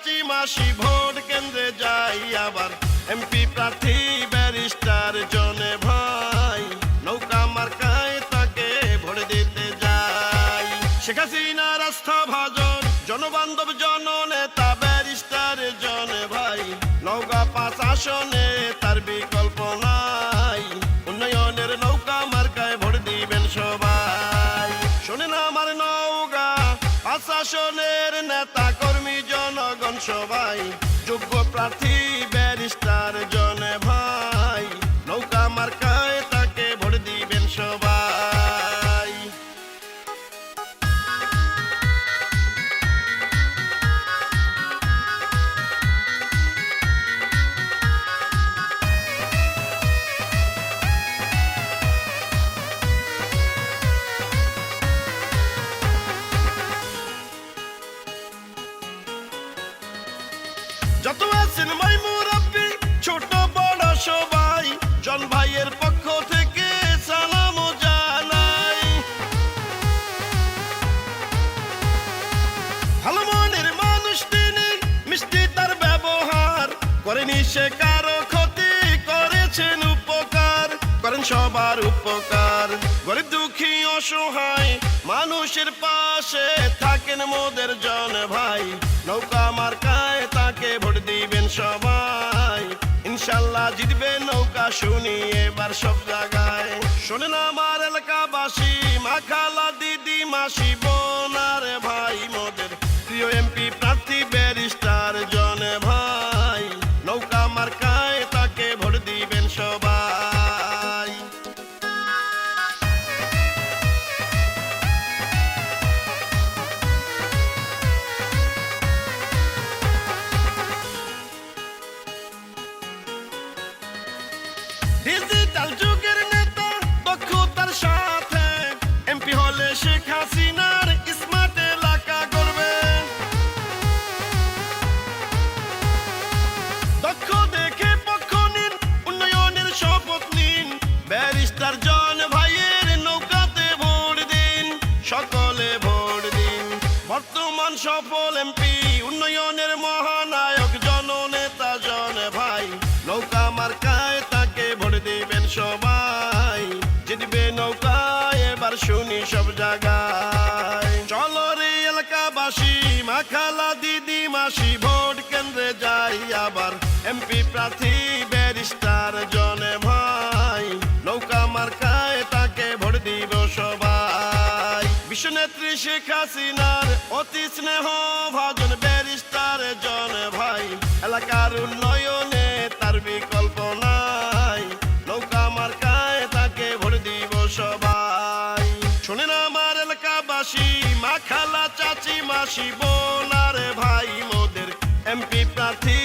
চাচি মাসি ভোট কেন্দ্রে যাই আবার এমপি প্রার্থী ব্যারিস্টার জনে ভাই নৌকা মার্কায় তাকে ভোট দিতে যাই। শেখ হাসিনা রাষ্ট্রভাজন জনবান্ধব জননেতা ব্যারিস্টার জনে ভাই নৌকা 5 আসনে তার বিকল্প নাই। উন্নয়নের নৌকা মার্কায় ভোট দিবেন সবাই। শোনেন আমার নৌকা 5 আসনের নেতা কর্মী জনগণ সবাই যোগ্য প্রার্থী ব্যারিস্টার জনে ভাই নৌকা মার্কায় তাকে ভোট দিবেন সবাই। যত আছেন ভাই মুরব্বি ছোট বড় সবাই জন ভাইয়ের পক্ষ থেকে সালাম জানাই। ভালো মনের মানুষ তিনি, মিষ্টি তার ব্যবহার, করেনি সে কারো ক্ষতি, করেছেন উপকার, করেন সবার উপকার। গরিব দুঃখী অসহায় মানুষের পাশে থাকেন মোদের জন ভাই নৌকা মার্কায় তাকে ভোট দিবেন সবাই। ইনশাল্লাহ জিতবে নৌকা শুনি এবার সব জায়গায়। শোনেন আমার এলাকাবাসী মা খালা দিদি মাসি বোন আর ভাই মোদের প্রিয় এমপি প্রার্থী ব্যারিস্টার জনে ভাই নৌকা মার্কায় তাকে ভোট দিবেন সবাই। ডিজিটাল যুগের নেতা দক্ষতার সাথে এমপি হলে শেখ হাসিনার স্মার্ট এলাকা গড়বে। দক্ষ দেখে পক্ষ নিন, উন্নয়নের শপথ নিন, ব্যারিস্টার জন ভাইয়ের নৌকাতে ভোট দিন, সকলে ভোট দিন। বর্তমান সফল এমপি উন্নয়নের মহানায়ক জননেতা জন ভাই নৌকা মার্কায় তাকে ভোট দিবেন সবাই। জিতবে নৌকা এবার শুনি সব জায়গায়। চলো রে এলাকাবাসী মা খালা দিদি মাসি ভোট কেন্দ্রে যাই আবার এমপি প্রার্থী ব্যারিস্টার জনে ভাই নৌকা মার্কায় তাকে ভোট দিব সবাই। বিশ্বনেত্রী শেখ হাসিনার অতি স্নেহ ভাজন ব্যারিস্টার জনে ভাই এলাকার উন্নয়নে তার বিকল্প নাই। নৌকা মার্কায় তাকে ভোট দিব সবাই। শোনেন আমার এলাকাবাসী মা খালা চাচি মাসি বোন আর ভাই মোদের এমপি প্রার্থী